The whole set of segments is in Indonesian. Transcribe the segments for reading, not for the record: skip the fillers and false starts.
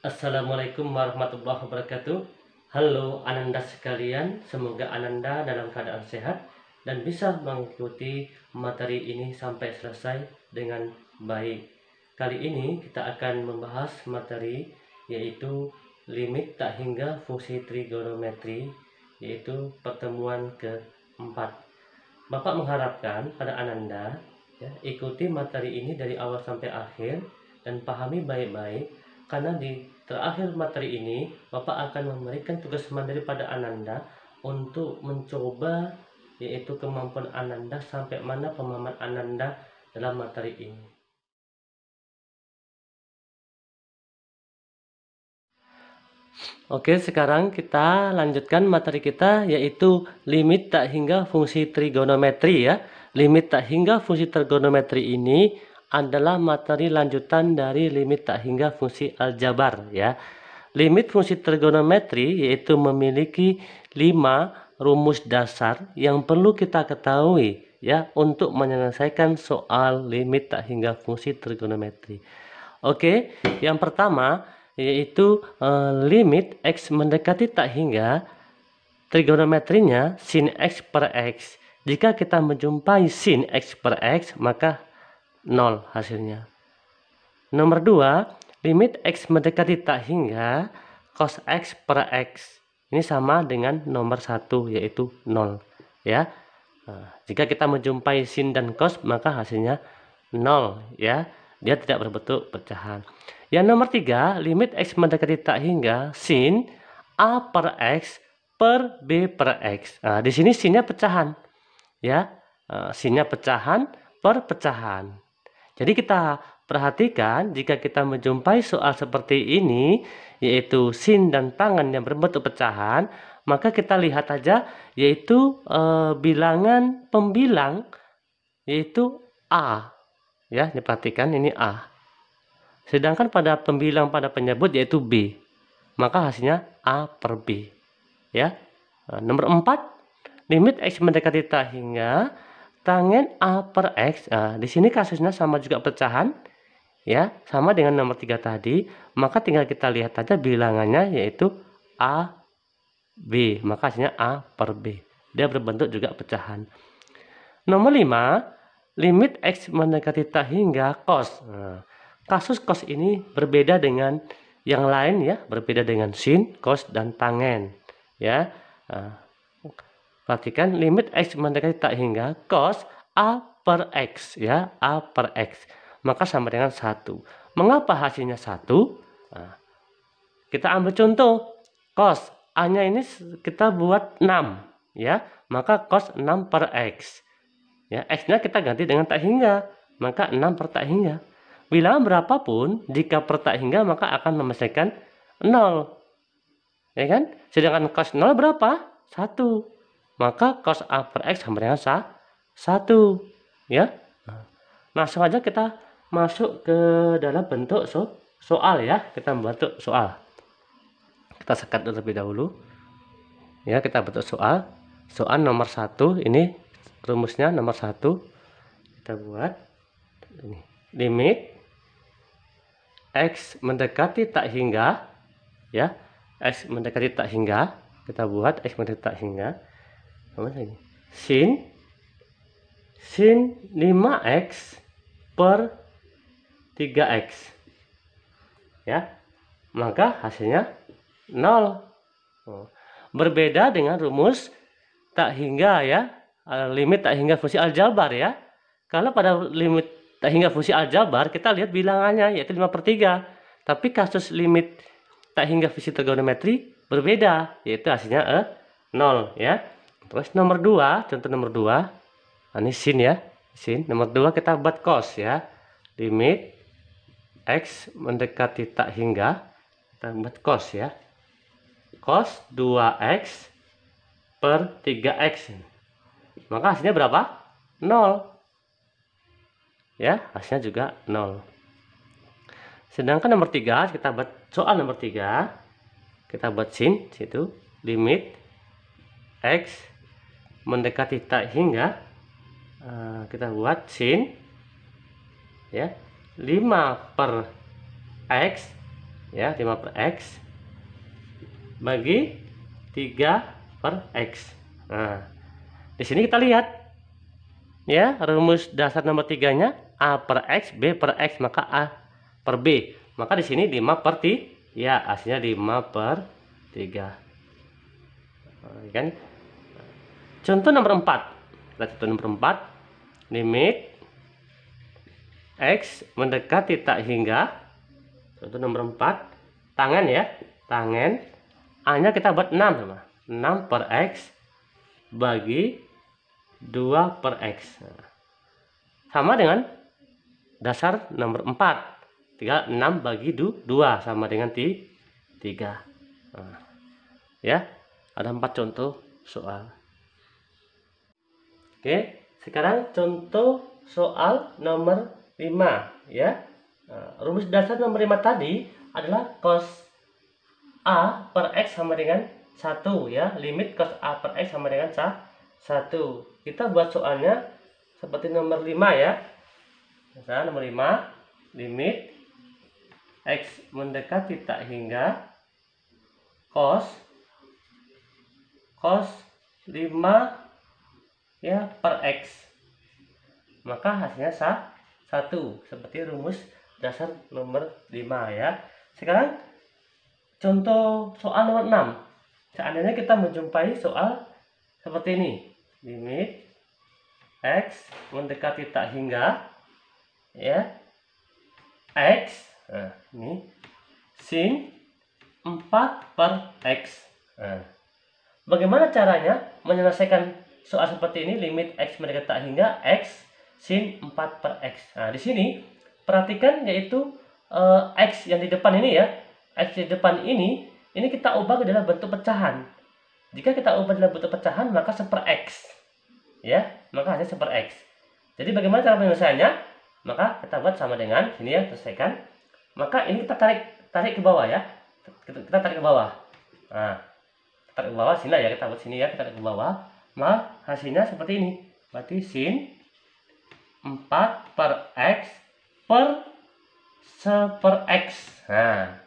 Assalamualaikum warahmatullahi wabarakatuh. Halo Ananda sekalian, semoga Ananda dalam keadaan sehat dan bisa mengikuti materi ini sampai selesai dengan baik. Kali ini kita akan membahas materi yaitu limit tak hingga fungsi trigonometri, yaitu pertemuan keempat. Bapak mengharapkan pada Ananda ikuti materi ini dari awal sampai akhir dan pahami baik-baik, karena di terakhir materi ini Bapak akan memberikan tugas mandiri pada Ananda untuk mencoba yaitu kemampuan Ananda sampai mana pemahaman Ananda dalam materi ini. Oke, sekarang kita lanjutkan materi kita yaitu limit tak hingga fungsi trigonometri ya. Limit tak hingga fungsi trigonometri ini adalah materi lanjutan dari limit tak hingga fungsi aljabar ya. Limit fungsi trigonometri yaitu memiliki 5 rumus dasar yang perlu kita ketahui ya untuk menyelesaikan soal limit tak hingga fungsi trigonometri. Oke, yang pertama yaitu limit x mendekati tak hingga, trigonometrinya sin x per x. Jika kita menjumpai sin x per x, maka 0 hasilnya. Nomor 2, limit x mendekati tak hingga cos x per x. Ini sama dengan nomor 1 yaitu 0 ya. Nah, jika kita menjumpai sin dan cos maka hasilnya 0 ya. Dia tidak berbentuk pecahan. Yang nomor 3, limit x mendekati tak hingga sin a per x per b per x. Nah, di sini sinnya pecahan ya. Sinnya pecahan per pecahan. Jadi kita perhatikan jika kita menjumpai soal seperti ini yaitu sin dan tangan yang berbentuk pecahan, maka kita lihat aja yaitu bilangan pembilang yaitu a ya, diperhatikan ini a. Sedangkan pada pembilang pada penyebut yaitu b, maka hasilnya a per b ya. Nomor 4, limit x mendekati tak hingga tangen a per x. Nah, di sini kasusnya sama juga pecahan ya, sama dengan nomor 3 tadi, maka tinggal kita lihat aja bilangannya yaitu a b, maka hasilnya a per b. Dia berbentuk juga pecahan. Nomor 5, limit x mendekati tak hingga cos. Nah, kasus cos ini berbeda dengan yang lain ya, berbeda dengan sin, cos dan tangen ya. Nah, perhatikan limit x mendekati tak hingga cos a per x ya, a per x. Maka sama dengan 1. Mengapa hasilnya 1? Nah, kita ambil contoh cos a-nya ini kita buat 6 ya, maka cos 6 per x. Ya, x-nya kita ganti dengan tak hingga, maka 6 per tak hingga. Bilangan berapapun jika per tak hingga maka akan menyelesaikan 0. Ya kan? Sedangkan cos 0 berapa? 1. Maka cos a per x sama dengan 1 ya. Langsung aja kita masuk ke dalam bentuk soal ya. Kita membentuk soal. Kita sekat terlebih dahulu. Ya, kita bentuk soal. Soal nomor 1 ini rumusnya nomor 1. Kita buat ini. Limit x mendekati tak hingga ya. X mendekati tak hingga, kita buat x mendekati tak hingga. Ini sin 5x per 3x ya, maka hasilnya 0. Berbeda dengan rumus tak hingga ya, limit tak hingga fungsi aljabar ya. Kalau pada limit tak hingga fungsi aljabar kita lihat bilangannya yaitu 5 per 3, tapi kasus limit tak hingga fungsi trigonometri berbeda yaitu hasilnya 0 ya. Terus nomor 2, contoh nomor 2, ini sin ya, sin. Nomor 2 kita buat cos ya, limit x mendekati tak hingga, kita buat cos ya, cos 2x per 3x, maka hasilnya berapa? 0 ya, hasilnya juga 0. Sedangkan nomor 3 kita buat soal nomor 3, kita buat sin situ, limit x mendekati tak hingga, kita buat sin ya, 5 per x ya, 5 per X bagi 3 per X. Nah, di sini kita lihat ya, rumus dasar nomor 3-nya A per X, B per X, maka A per B. Maka di sini 5 per 3, ya, hasilnya 5 per 3. Kan? Contoh nomor 4. Kita contoh nomor 4. Limit X mendekati tak hingga. Contoh nomor 4. Tangen ya. Tangen A-nya kita buat 6 sama. 6 per X bagi 2 per X. Sama dengan dasar nomor 4. Tinggal 6 bagi 2 sama dengan 3. Nah, ya, ada 4 contoh soal. Oke, sekarang contoh soal nomor 5 ya. Nah, rumus dasar nomor 5 tadi adalah cos A per X sama dengan 1 ya. Limit cos A per X sama dengan 1. Kita buat soalnya seperti nomor 5 ya. Nah, nomor 5, limit X mendekati tak hingga cos 5 ya per X, maka hasilnya 1 seperti rumus dasar nomor 5 ya. Sekarang contoh soal nomor 6. Seandainya kita menjumpai soal seperti ini, limit X mendekati tak hingga ya X, nah ini sin 4 per X. Nah, bagaimana caranya menyelesaikan soal seperti ini, limit X mendekati tak hingga X sin 4 per X. Nah, di sini perhatikan yaitu X yang di depan ini ya. X di depan ini kita ubah ke dalam bentuk pecahan. Jika kita ubah dalam bentuk pecahan, maka 1 per X. Ya, maka hasilnya 1 per X. Jadi bagaimana cara penyelesaiannya? Maka kita buat sama dengan sini ya, selesaikan. Maka ini kita tarik ke bawah ya. Kita tarik ke bawah. Nah, tarik ke bawah sini ya, kita buat sini ya, kita tarik ke bawah. Maka hasilnya seperti ini. Berarti sin 4 per X per 1 per X. Nah,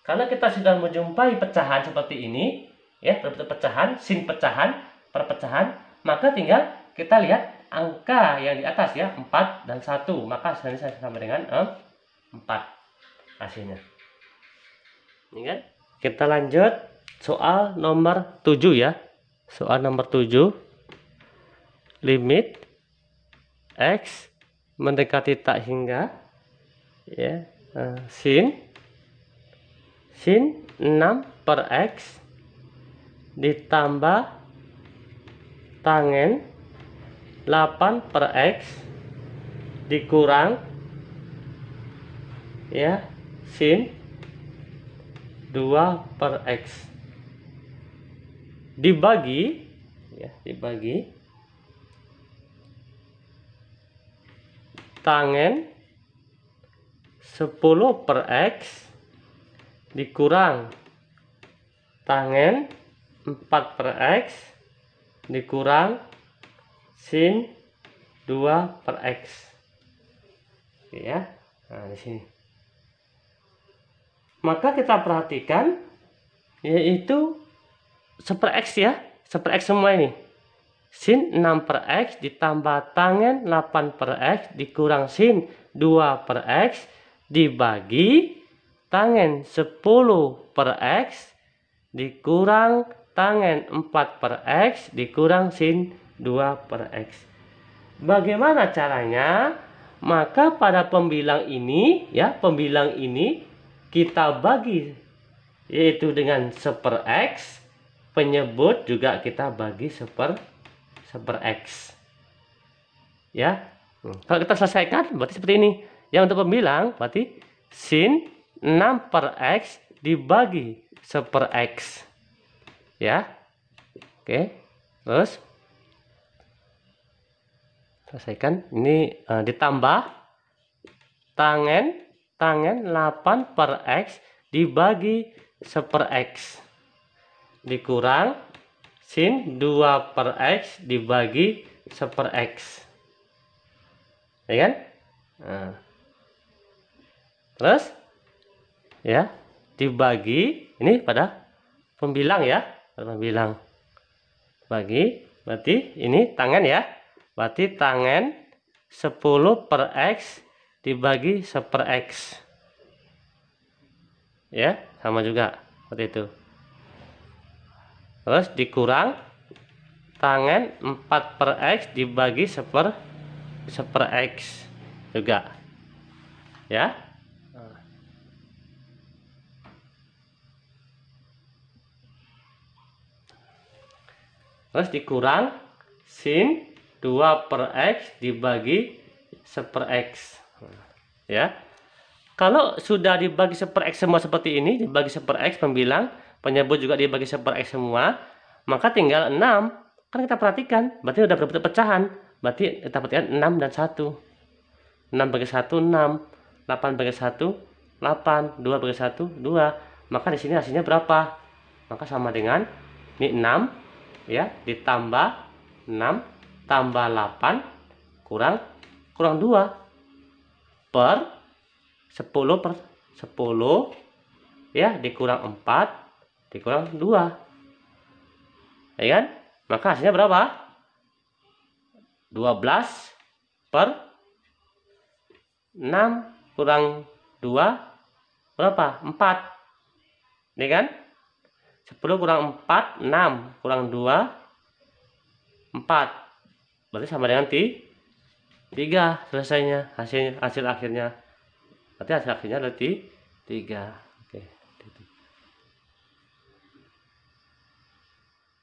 karena kita sudah menjumpai pecahan seperti ini, ya, bentuk pecahan, sin pecahan per pecahan, maka tinggal kita lihat angka yang di atas ya, 4 dan 1. Maka hasilnya sama dengan 4 hasilnya. Ini kan? Kita lanjut soal nomor 7 ya. Soal nomor 7, limit X mendekati tak hingga ya, sin 6 per X ditambah tangen 8 per X dikurang ya sin 2 per X dibagi ya, dibagi tangen 10 per X dikurang tangen 4 per X dikurang sin 2 per X. Oke ya. Nah, di sini. Maka kita perhatikan yaitu 1 per X ya, 1 per X semua ini. Sin 6 per X ditambah tangen 8 per X dikurang sin 2 per X dibagi tangen 10 per X dikurang tangen 4 per X dikurang sin 2 per X. Bagaimana caranya? Maka pada pembilang ini ya, pembilang ini kita bagi yaitu dengan 1 per X, penyebut juga kita bagi 1 per X. Ya. Kalau kita selesaikan berarti seperti ini. Yang untuk pembilang berarti sin 6 per X dibagi 1 per X. Ya. Oke. Terus selesaikan. Ini ditambah tangen 8 per X dibagi 1 per X dikurang sin 2 per X dibagi 1 per X. Ya kan? Nah. Terus ya, dibagi ini pada pembilang ya, pembilang. Bagi, berarti ini tangen ya. Berarti tangen 10 per X dibagi 1 per X. Ya, sama juga seperti itu. Terus dikurang tangen 4 per X dibagi 1 per X juga. Ya. Terus dikurang sin 2 per X dibagi 1 per X. Ya. Kalau sudah dibagi 1 per X semua seperti ini, dibagi 1 per X pembilang, penyebut juga dibagi 1 per X semua, maka tinggal 6. Kan kita perhatikan, berarti sudah berbentuk pecahan. Berarti kita perhatikan 6 dan 1. 6 bagi 1, 6. 8 bagi 1, 8. 2 bagi 1, 2. Maka di sini hasilnya berapa? Maka sama dengan ini 6. Ya, ditambah 6 tambah 8 kurang 2 per 10 per 10 ya, dikurang 4 dikurang 2 ya kan, maka hasilnya berapa? 12 per 6 kurang 2 berapa? 4 ya kan. 10 kurang 4, 6 kurang 2, 4. Berarti sama dengan 3 selesainya hasil akhirnya. Berarti hasil akhirnya adalah 3. Oke.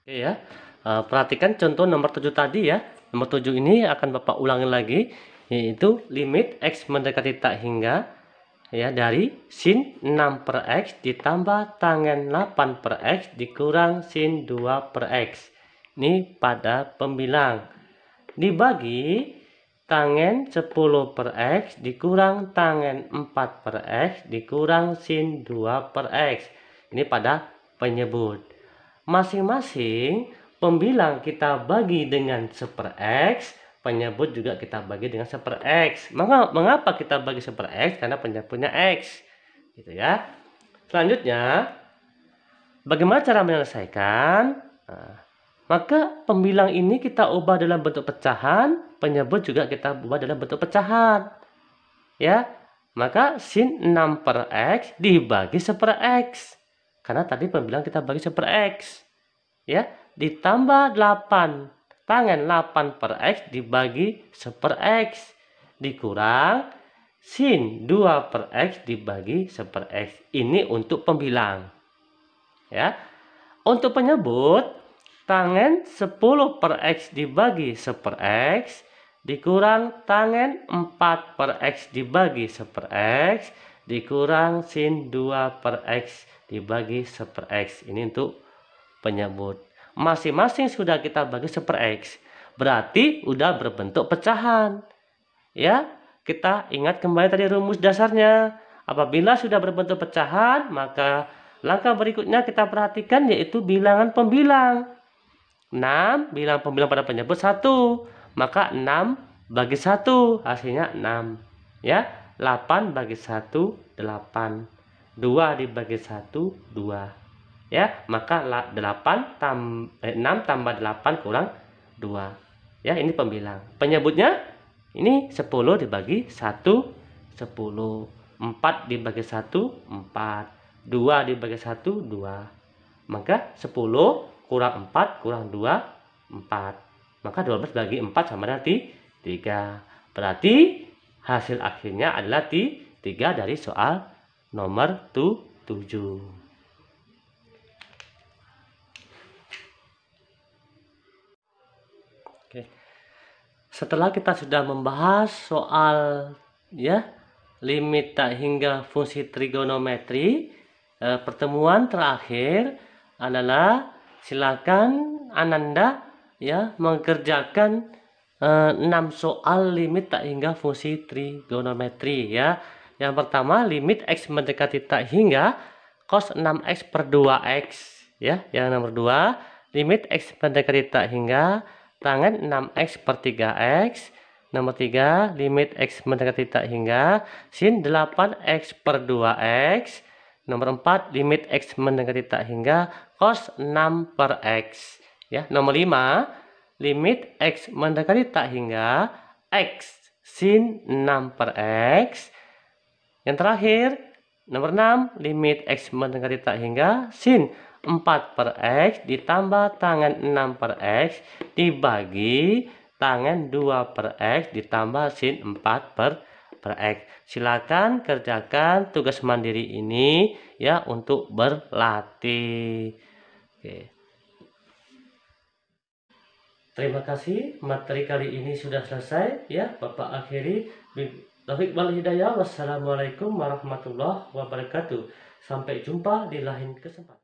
Oke ya. Perhatikan contoh nomor 7 tadi ya. Nomor 7 ini akan Bapak ulangi lagi, yaitu limit X mendekati tak hingga ya dari sin 6 per X ditambah tangen 8 per X dikurang sin 2 per X. Ini pada pembilang. Dibagi tangen 10 per X dikurang tangen 4 per X dikurang sin 2 per X. Ini pada penyebut. Masing-masing pembilang kita bagi dengan 1 per X, penyebut juga kita bagi dengan 1 per X. Mengapa kita bagi 1 per X? Karena penyebutnya X. Gitu ya. Selanjutnya, bagaimana cara menyelesaikan? Nah, maka pembilang ini kita ubah dalam bentuk pecahan, penyebut juga kita ubah dalam bentuk pecahan. Ya, maka sin 6 per X dibagi 1 per X. Karena tadi pembilang kita bagi 1 per X. Ya, ditambah 8. Tangen 8 per X dibagi 1 per X. Dikurang sin 2 per X dibagi 1 per X. Ini untuk pembilang. Ya. Untuk penyebut, tangen 10 per X dibagi 1 per X. Dikurang tangen 4 per X dibagi 1 per X. Dikurang sin 2 per X dibagi 1 per X. Ini untuk penyebut. Masing-masing sudah kita bagi 1 per X. Berarti udah berbentuk pecahan. Ya, kita ingat kembali tadi rumus dasarnya. Apabila sudah berbentuk pecahan, maka langkah berikutnya kita perhatikan yaitu bilangan pembilang. 6, bilangan pembilang pada penyebut 1. Maka 6 bagi 1 hasilnya 6. Ya, 8 bagi 1 8. 2 dibagi 1 2. Ya, maka 6 tambah 8 kurang 2. Ya, ini pembilang. Penyebutnya ini 10 dibagi 1 10. 4 dibagi 1 4. 2 dibagi 1 2. Maka 10 kurang 4 kurang 2 4. Maka 12 bagi 4 sama dengan 3. Berarti hasil akhirnya adalah 3 dari soal nomor 7. Setelah kita sudah membahas soal ya limit tak hingga fungsi trigonometri, pertemuan terakhir adalah silakan Ananda ya mengerjakan 6 soal limit tak hingga fungsi trigonometri ya. Yang pertama, limit X mendekati tak hingga cos 6X per 2X ya. Yang nomor 2, limit X mendekati tak hingga tangen 6X per 3X. Nomor 3, limit X mendekati tak hingga sin 8X per 2X. Nomor 4, limit X mendekati tak hingga cos 6 per X. Ya, nomor 5, limit X mendekati tak hingga X sin 6 per X. Yang terakhir, nomor 6, limit X mendekati tak hingga sin 4 per X ditambah tangan 6 per X dibagi tangan 2 per X ditambah sin 4 per X. Silakan kerjakan tugas mandiri ini ya untuk berlatih. Oke. Terima kasih, materi kali ini sudah selesai ya. Bapak akhiri. Taufik wal hidayah. Wassalamualaikum warahmatullahi wabarakatuh. Sampai jumpa di lain kesempatan.